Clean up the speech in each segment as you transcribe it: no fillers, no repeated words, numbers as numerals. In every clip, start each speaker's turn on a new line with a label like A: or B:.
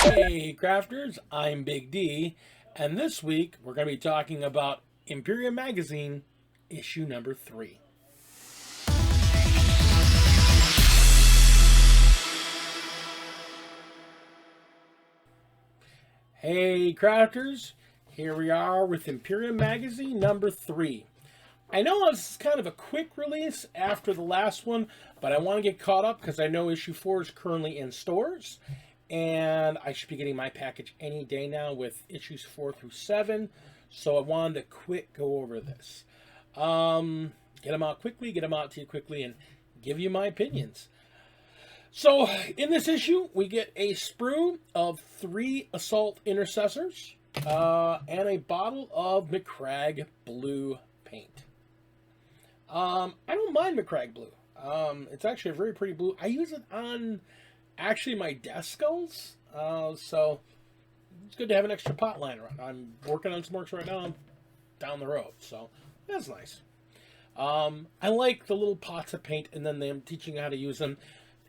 A: Hey crafters, I'm Big D, and this week we're going to be talking about Imperium Magazine issue number 3. Hey crafters, here we are with Imperium Magazine number 3. I know this is kind of a quick release after the last one, but I want to get caught up because I know issue 4 is currently in stores. And I should be getting my package any day now with issues 4 through 7. So I wanted to quick go over this. Get them out quickly, get them out to you quickly, and give you my opinions. So in this issue, we get a sprue of 3 Assault Intercessors and a bottle of MacLeod Blue paint. I don't mind MacLeod Blue. It's actually a very pretty blue. I use it on actually my desk skulls, so it's good to have an extra pot lying around. I'm working on some works right now. I'm down the road, so that's nice. I like the little pots of paint, and then them teaching you how to use them,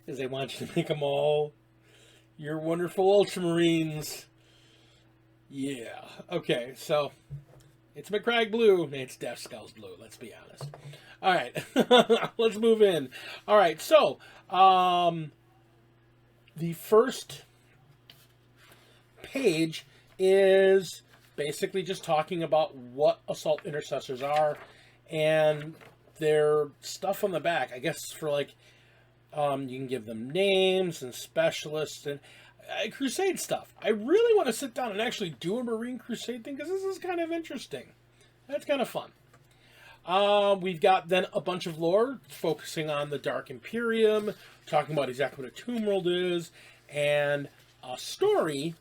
A: because they want you to make them all your wonderful Ultramarines. Yeah, okay, so it's MacLeod Blue, it's Death Skulls Blue, let's be honest. Alright, let's move in. Alright, so, the first page is basically just talking about what Assault Intercessors are and their stuff on the back. I guess for like, you can give them names and specialists and crusade stuff. I really want to sit down and actually do a Marine Crusade thing because this is kind of interesting. That's kind of fun. We've got then a bunch of lore focusing on the Dark Imperium, talking about exactly what a tomb world is, and a story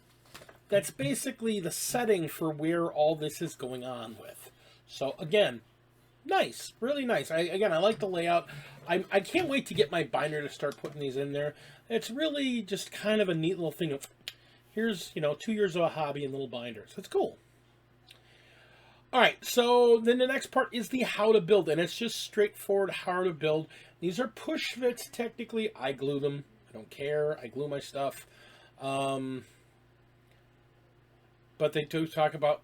A: that's basically the setting for where all this is going on with. So again, nice, really nice. I like the layout. I can't wait to get my binder to start putting these in there. It's really just kind of a neat little thing of, here's, 2 years of a hobby in little binders. It's cool. Alright, so then the next part is the how to build, and it's just straightforward how to build. These are push fits, technically. I glue them. I don't care. I glue my stuff. But they do talk about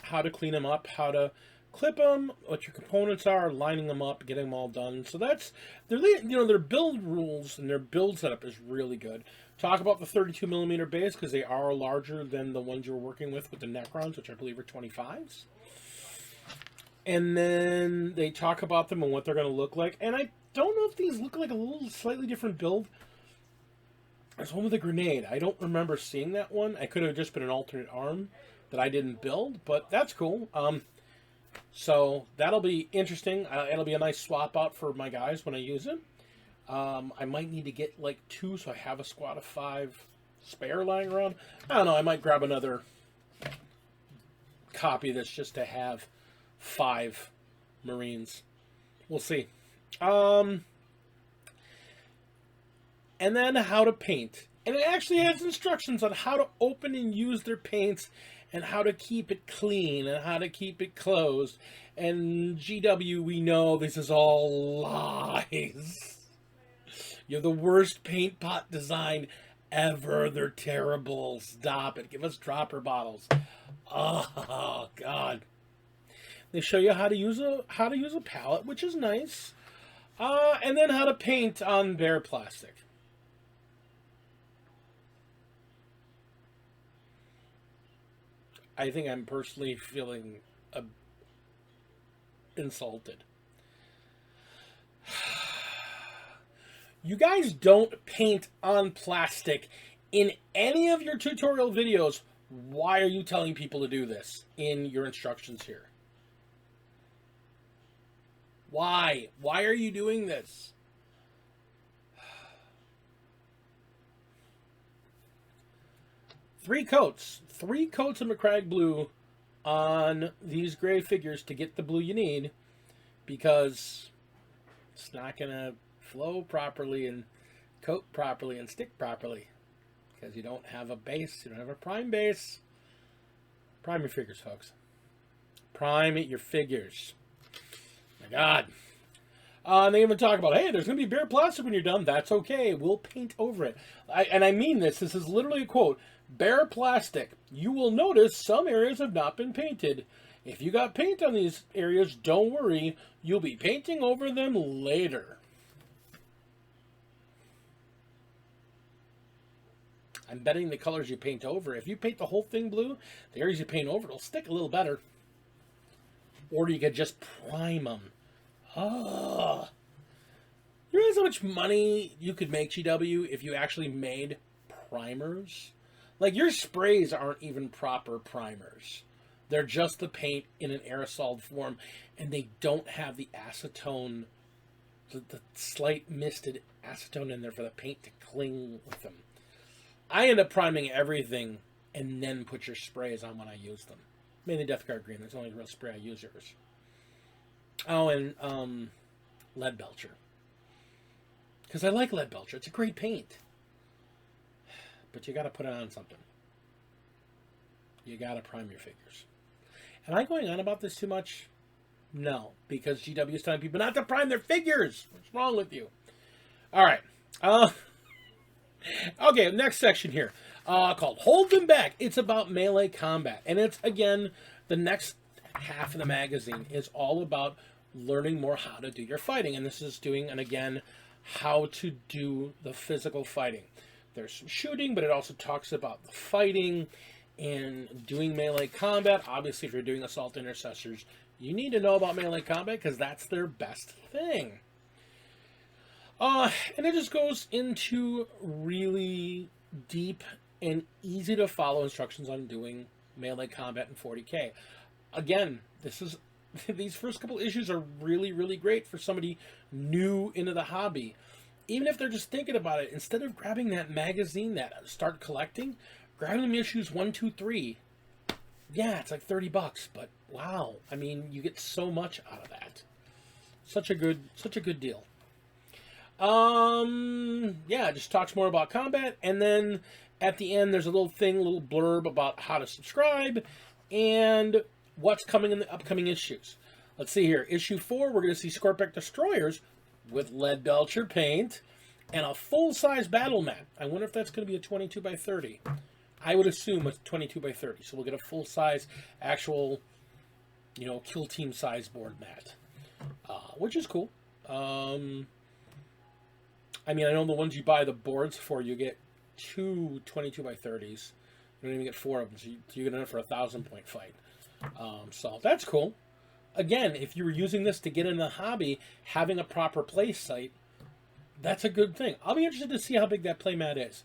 A: how to clean them up, how to clip them, what your components are, lining them up, getting them all done. So that's, their build rules and their build setup is really good. Talk about the 32mm base, because they are larger than the ones you were working with the Necrons, which I believe are 25s. And then they talk about them and what they're going to look like. And I don't know if these look like a little slightly different build. There's one with a grenade. I don't remember seeing that one. I could have just been an alternate arm that I didn't build, but that's cool. So that'll be interesting. It'll be a nice swap out for my guys when I use it. I might need to get like 2, so I have a squad of 5 spare lying around. I don't know, I might grab another copy of this just to have 5 Marines. We'll see. And then how to paint. And it actually has instructions on how to open and use their paints and how to keep it clean and how to keep it closed. And GW, we know this is all lies. You're the worst paint pot design ever. They're terrible. Stop it. Give us dropper bottles. Oh God. They show you how to use a palette, which is nice. And then how to paint on bare plastic. I think I'm personally feeling insulted. You guys don't paint on plastic in any of your tutorial videos. Why are you telling people to do this in your instructions here? Why? Why are you doing this? Three coats of MacLeod Blue on these gray figures to get the blue you need, because it's not going to flow properly and coat properly and stick properly because you don't have a base. You don't have a prime base. Prime your figures, folks. Prime your figures. My God. And they even talk about, hey, there's going to be bare plastic when you're done. That's okay. We'll paint over it. And I mean this. This is literally a quote. Bare plastic. You will notice some areas have not been painted. If you got paint on these areas, don't worry. You'll be painting over them later. I'm betting the colors you paint over, if you paint the whole thing blue, the areas you paint over, it'll stick a little better. Or you could just prime them. Oh. You realize how much money you could make, GW, if you actually made primers? Like, your sprays aren't even proper primers. They're just the paint in an aerosol form, and they don't have the acetone, the slight misted acetone in there for the paint to cling with them. I end up priming everything and then put your sprays on when I use them. Mainly Death Guard Green. That's the only real spray I use yours. Oh, and Lead Belcher. Because I like Lead Belcher. It's a great paint. But you got to put it on something. You got to prime your figures. Am I going on about this too much? No. Because GW is telling people not to prime their figures. What's wrong with you? All right. Okay, next section here, called Hold Them Back. It's about melee combat. And it's, again, the next half of the magazine is all about learning more how to do your fighting. And this is doing, and again, how to do the physical fighting. There's some shooting, but it also talks about the fighting and doing melee combat. Obviously, if you're doing Assault Intercessors, you need to know about melee combat because that's their best thing. And it just goes into really deep and easy to follow instructions on doing melee combat in 40K. Again, these first couple issues are really, really great for somebody new into the hobby. Even if they're just thinking about it, instead of grabbing that magazine that start collecting, grabbing them issues 1, 2, 3. Yeah, it's like $30, but wow. I mean, you get so much out of that. Such a good deal. Yeah, it just talks more about combat, and then at the end there's a little blurb about how to subscribe and what's coming in the upcoming issues. Let's see here. Issue 4, we're going to see Scorpic Destroyers with Lead Belcher paint and a full-size battle mat. I wonder if that's going to be a 22 by 30. I would assume it's 22 by 30, so we'll get a full-size actual, kill team size board mat, which is cool. I mean, I know the ones you buy the boards for, you get 2 22 by 30s. You don't even get 4 of them, so you get enough for a 1,000-point fight. So that's cool. Again, if you were using this to get in the hobby, having a proper play site, that's a good thing. I'll be interested to see how big that playmat is.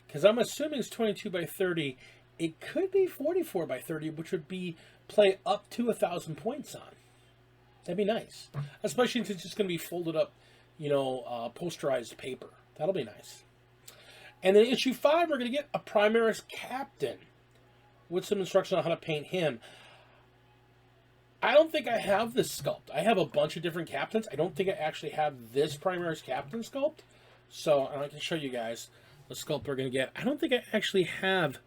A: Because I'm assuming it's 22 by 30. It could be 44 by 30, which would be play up to 1,000 points on. That'd be nice. Especially since it's just going to be folded up, posterized paper. That'll be nice. And then issue 5, we're going to get a Primaris Captain with some instruction on how to paint him. I don't think I have this sculpt. I have a bunch of different captains. I don't think I actually have this Primaris Captain sculpt. So I can show you guys the sculpt we're going to get. I don't think I actually have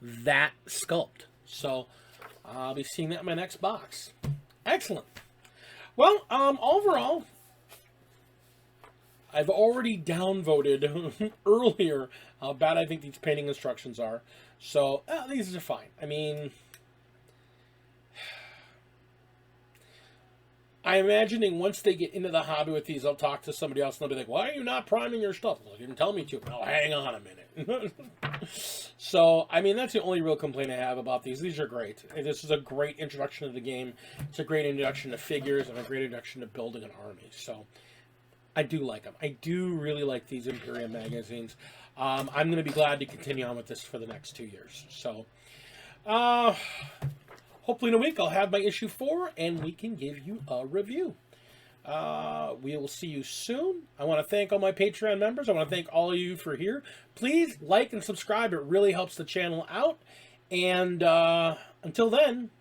A: that sculpt. So I'll be seeing that in my next box. Excellent. Well, overall, I've already downvoted earlier how bad I think these painting instructions are. So, these are fine. I mean, I'm imagining once they get into the hobby with these, I'll talk to somebody else and they'll be like, why are you not priming your stuff? Well, you didn't tell me to. Well, hang on a minute. So, I mean, that's the only real complaint I have about these. These are great. This is a great introduction to the game. It's a great introduction to figures and a great introduction to building an army. So, I do like them. I do really like these Imperium magazines. I'm going to be glad to continue on with this for the next 2 years. So, hopefully in a week I'll have my issue 4 and we can give you a review. We will see you soon. I want to thank all my Patreon members. I want to thank all of you for here. Please like and subscribe. It really helps the channel out. And until then,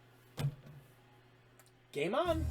A: game on.